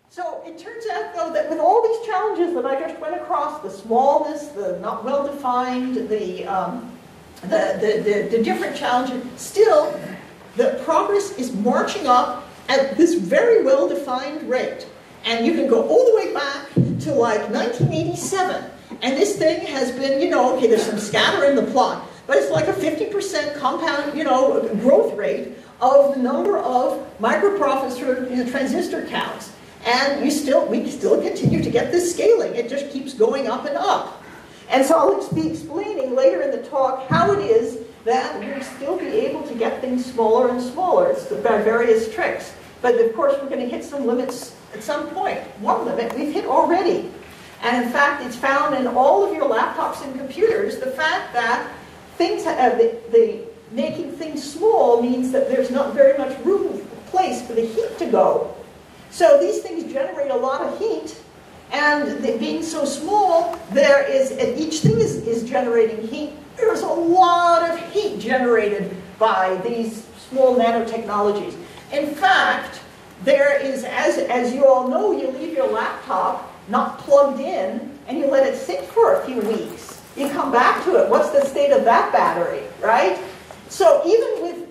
So it turns out, though, that with all these challenges that I just went across, the smallness, the not well-defined, the different challenges, still, the progress is marching up at this very well-defined rate. And you can go all the way back to like 1987. And this thing has been, you know, okay, there's some scatter in the plot, but it's like a 50% compound, you know, growth rate of the number of microprocessor, you know, transistor counts. And we still continue to get this scaling. It just keeps going up and up. And so I'll be explaining later in the talk how it is that we'll still be able to get things smaller and smaller. It's by various tricks. But of course, we're going to hit some limits at some point. One limit we've hit already. And in fact, it's found in all of your laptops and computers, the fact that things making things small means that there's not very much place for the heat to go. So these things generate a lot of heat, and being so small, each thing is generating heat. There's a lot of heat generated by these small nanotechnologies. In fact, there is, as you all know, you leave your laptop not plugged in, and you let it sit for a few weeks. You come back to it. What's the state of that battery, right? So even with,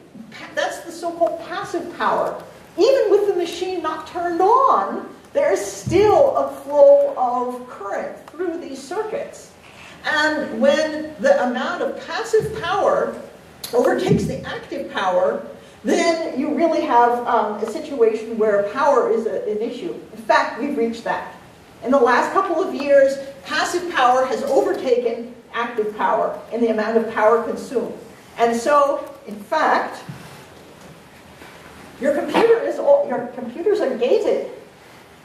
that's the so-called passive power. Even with the machine not turned on, there's still a flow of current through these circuits. And when the amount of passive power overtakes the active power, then you really have a situation where power is an issue. In fact, we've reached that. In the last couple of years, passive power has overtaken active power in the amount of power consumed. And so, in fact, your computers are gated.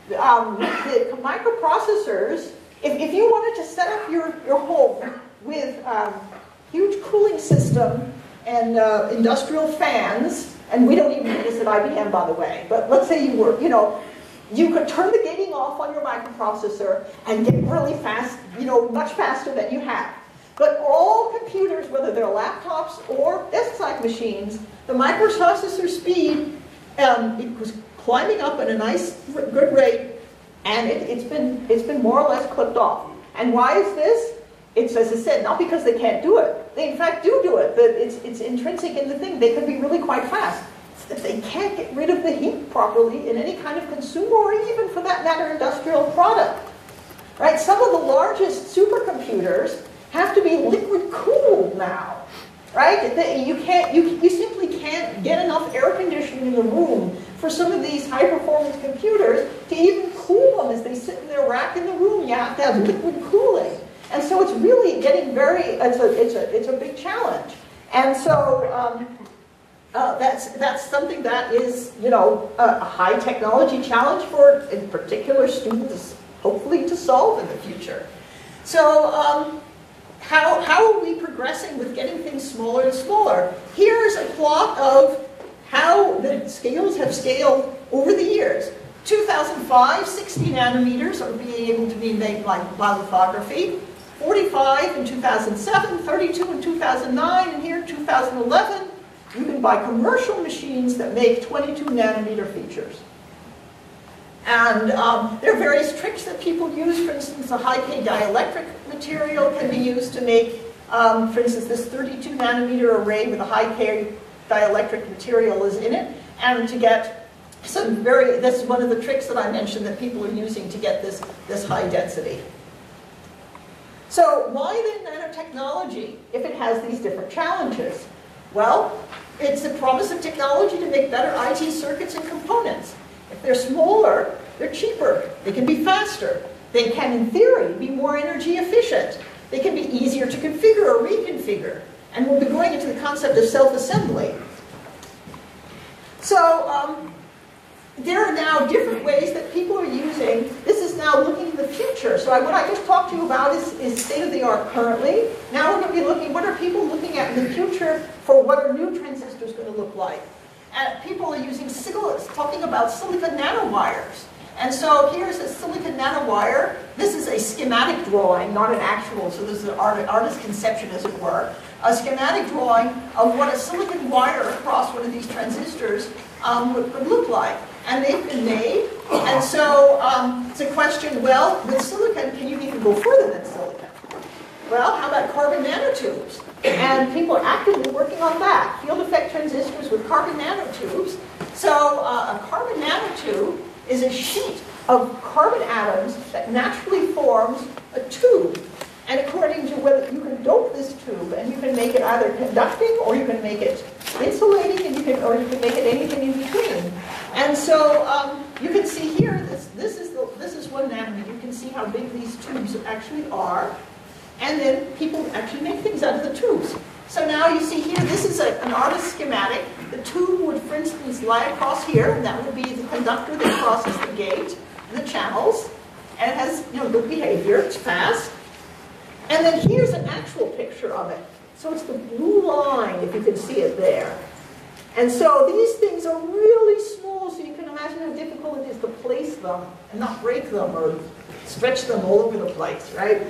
The microprocessors, if you wanted to set up your home with huge cooling system and industrial fans, and we don't even do this at IBM, by the way, but let's say you were, you could turn the gating off on your microprocessor and get really fast, much faster than you have. But all computers, whether they're laptops or desk-side machines, the microprocessor speed, it was climbing up at a nice, good rate, and it's been more or less clipped off. And why is this? It's, as I said, not because they can't do it. They, in fact, do it, but it's intrinsic in the thing. They can be really quite fast. It's that they can't get rid of the heat properly in any kind of consumer or even, for that matter, industrial product. Right? Some of the largest supercomputers have to be liquid cooled now. Right? You simply can't get enough air conditioning in the room for some of these high-performance computers to even cool them as they sit in their rack in the room. You have to have liquid cooling. And so it's really getting it's a big challenge. And so that's something that is, a high technology challenge for, in particular, students, hopefully to solve in the future. So how are we progressing with getting things smaller and smaller? Here's a plot of how the scales have scaled over the years. 2005, 60 nanometers are being able to be made by lithography. 45 in 2007, 32 in 2009, and here in 2011, you can buy commercial machines that make 22 nanometer features. And there are various tricks that people use. For instance, a high-K dielectric material can be used to make, for instance, this 32 nanometer array with a high-K dielectric material is in it, and to get some that's one of the tricks that I mentioned that people are using to get this high density. So why then nanotechnology if it has these different challenges? Well, it's the promise of technology to make better IT circuits and components. If they're smaller, they're cheaper. They can be faster. They can, in theory, be more energy efficient. They can be easier to configure or reconfigure. And we'll be going into the concept of self-assembly. So there are now different ways that people are using. This is now looking in the future. So what I just talked to you about is state-of-the-art currently. Now we're going to be looking, what are people looking at in the future for what are new transistors going to look like? And people are using talking about silicon nanowires. And so here's a silicon nanowire. This is a schematic drawing, not an actual, so this is an artist's conception, as it were. A schematic drawing of what a silicon wire across one of these transistors would look like. And they've been made And so it's a question, well, with silicon, can you even go further than silicon? Well, how about carbon nanotubes? And people are actively working on that. Field effect transistors with carbon nanotubes. So a carbon nanotube is a sheet of carbon atoms that naturally forms a tube. And according to whether you can dope this tube, and you can make it either conducting, or you can make it insulating, and or you can make it anything in between. And so you can see here, this is 1 nanometer. You can see how big these tubes actually are. And then people actually make things out of the tubes. So now you see here, this is an artist schematic. The tube would, for instance, lie across here, and that would be the conductor that crosses the gate, the channels, and it has good behavior, it's fast. And then here's an actual picture of it. So it's the blue line, if you can see it there. And so these things are really small, so you can imagine how difficult it is to place them and not break them or stretch them all over the place, right?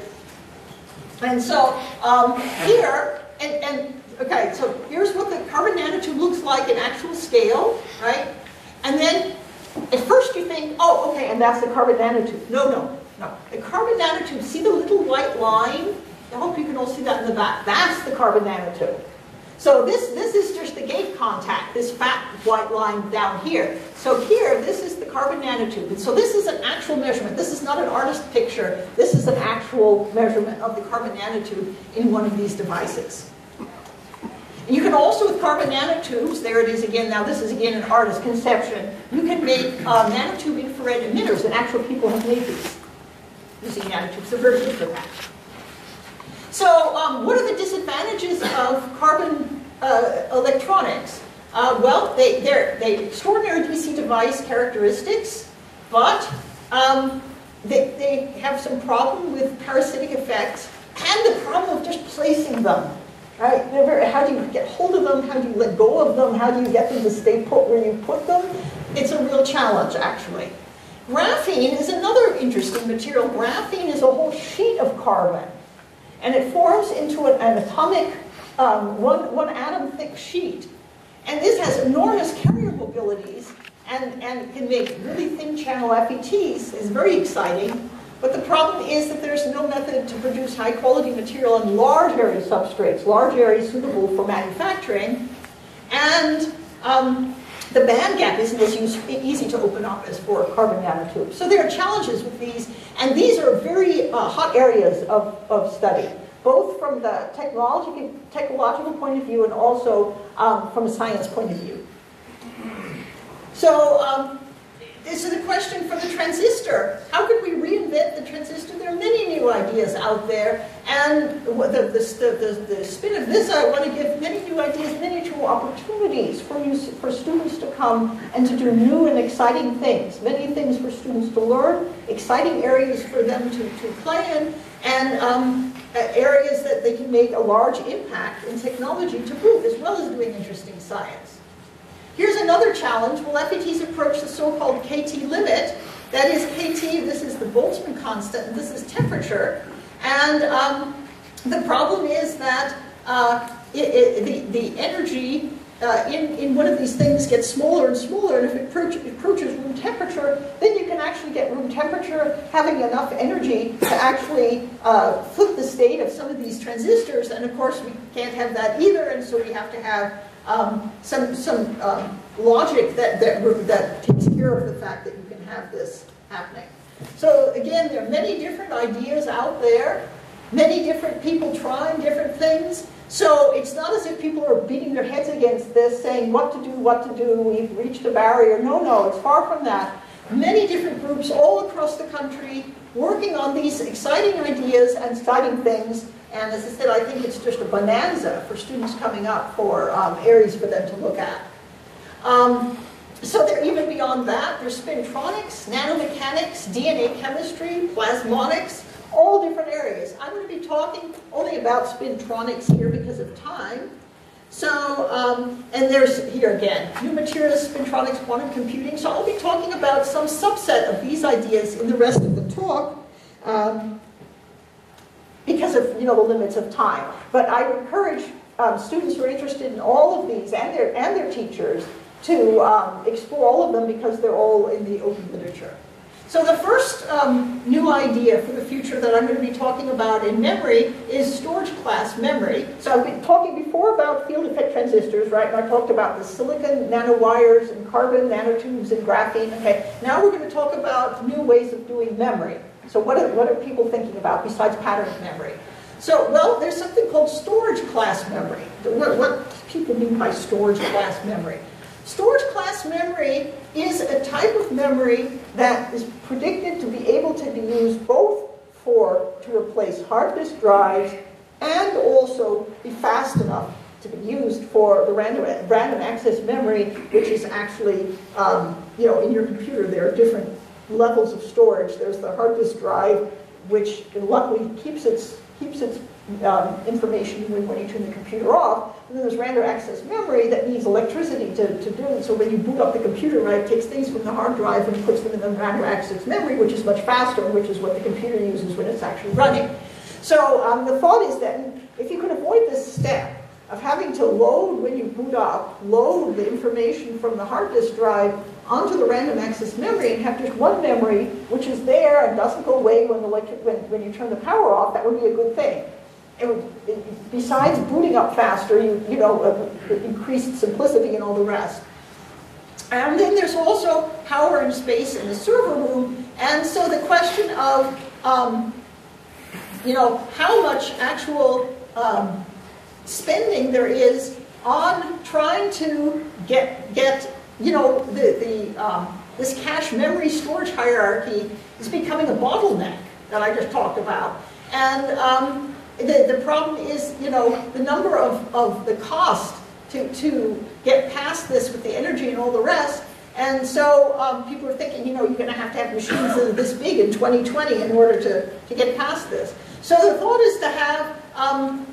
And so here, okay, so here's what the carbon nanotube looks like in actual scale, right? And then at first you think, oh, okay, and that's the carbon nanotube. No. The carbon nanotube, see the little white line? I hope you can all see that in the back. That's the carbon nanotube. So this is just the gate contact, this fat white line down here. So here, this is the carbon nanotube. And so this is an actual measurement. This is not an artist picture. This is an actual measurement of the carbon nanotube in one of these devices. And you can also, with carbon nanotubes, there it is again, now this is again an artist conception, you can make nanotube infrared emitters, and actual people have made these using nanotubes. They're very good for that. So what are the disadvantages of carbon electronics? Well, they're extraordinary DC device characteristics, but they have some problem with parasitic effects and the problem of just placing them. Right? How do you get hold of them? How do you let go of them? How do you get them to stay put where you put them? It's a real challenge, actually. Graphene is another interesting material. Graphene is a whole sheet of carbon. And it forms into an atomic, one atom thick sheet. And this has enormous carrier mobilities and can make really thin channel FETs. It's very exciting. But the problem is that there's no method to produce high quality material on large area substrates, large areas suitable for manufacturing. And the band gap isn't as easy to open up as for carbon nanotubes. So there are challenges with these, and these are very hot areas of study, both from the technological point of view and also from a science point of view. So this is a question for the transistor. How could we reinvent the transistor? There are many new ideas out there, and the spin of this, I want to give many new ideas, many new opportunities for students to come and to do new and exciting things. Many things for students to learn, exciting areas for them to play in, and areas that they can make a large impact in technology to boot, as well as doing interesting science. Here's another challenge. Will FETs approach the so-called KT limit? That is KT, this is the Boltzmann constant, and this is temperature. And the problem is that the energy in one of these things gets smaller and smaller, and if it approaches room temperature, then you can actually get room temperature having enough energy to actually flip the state of some of these transistors, and of course we can't have that either, and so we have to have some logic that takes care of the fact that you can have this happening. So again, there are many different ideas out there, many different people trying different things. So it's not as if people are beating their heads against this, saying what to do, we've reached a barrier. No, it's far from that. Many different groups all across the country working on these exciting ideas and exciting things. And as I said, I think it's just a bonanza for students coming up for areas for them to look at. So they're even beyond that. There's spintronics, nanomechanics, DNA chemistry, plasmonics, all different areas. I'm going to be talking only about spintronics here because of time. So, and there's, here again, new materials, spintronics, quantum computing. So I'll be talking about some subset of these ideas in the rest of the talk. Because of the limits of time. But I encourage students who are interested in all of these and their teachers to explore all of them because they're all in the open literature. So the first new idea for the future that I'm going to be talking about in memory is storage class memory. So I've been talking before about field effect transistors, right? And I talked about the silicon nanowires and carbon nanotubes and graphene. Okay, now we're going to talk about new ways of doing memory. So what are people thinking about besides pattern memory? So, well, there's something called storage class memory. What do people mean by storage class memory? Storage class memory is a type of memory that is predicted to be able to be used both to replace hard disk drives and also be fast enough to be used for the random access memory, which is actually, in your computer there are different levels of storage. There's the hard disk drive, which luckily keeps its information when you turn the computer off. And then there's random access memory that needs electricity to do it. So when you boot up the computer, right, it takes things from the hard drive and puts them in the random access memory, which is much faster, which is what the computer uses when it's actually running. So the thought is that if you can avoid this step of having to load, when you boot up, load the information from the hard disk drive onto the random access memory and have just one memory which is there and doesn't go away when you turn the power off, that would be a good thing. Besides booting up faster, increased simplicity and all the rest. And then there's also power and space in the server room. And so the question of, how much actual spending there is on trying to get this cache memory storage hierarchy is becoming a bottleneck that I just talked about. And the problem is, the number of the cost to get past this with the energy and all the rest. And so people are thinking, you're going to have machines that are this big in 2020 in order to get past this. So the thought is to have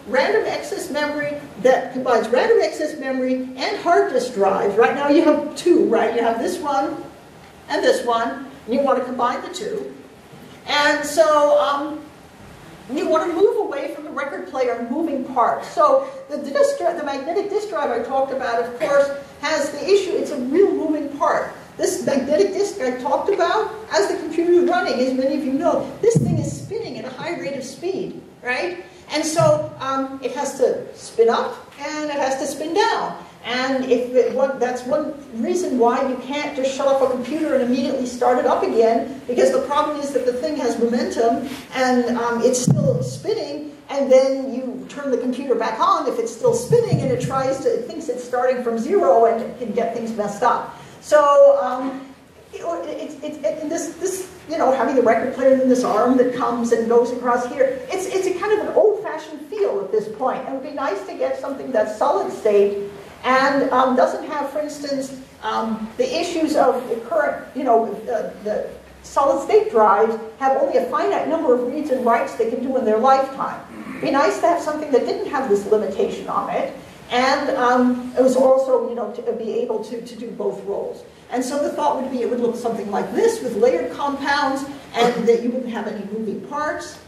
random access memory that combines random access memory and hard disk drives. Right now you have two, right? You have this one and this one, and you want to combine the two. And so you want to move away from the record player and moving parts. So the magnetic disk drive I talked about, of course, has the issue, it's a real moving part. This magnetic disk I talked about, as the computer is running, as many of you know, this thing is spinning at a high rate of speed, right? And so it has to spin up and it has to spin down. And that's one reason why you can't just shut off a computer and immediately start it up again, because the problem is that the thing has momentum and it's still spinning, and then you turn the computer back on if it's still spinning, and it thinks it's starting from zero and it can get things messed up. So having the record player and then this arm that comes and goes across here, it's a kind of an old-fashioned feel at this point. And it would be nice to get something that's solid state and doesn't have, for instance, the issues of the current, the solid state drives have only a finite number of reads and writes they can do in their lifetime. It'd be nice to have something that didn't have this limitation on it, and it was also, to be able to do both roles. And so the thought would be it would look something like this with layered compounds, and that you wouldn't have any moving parts.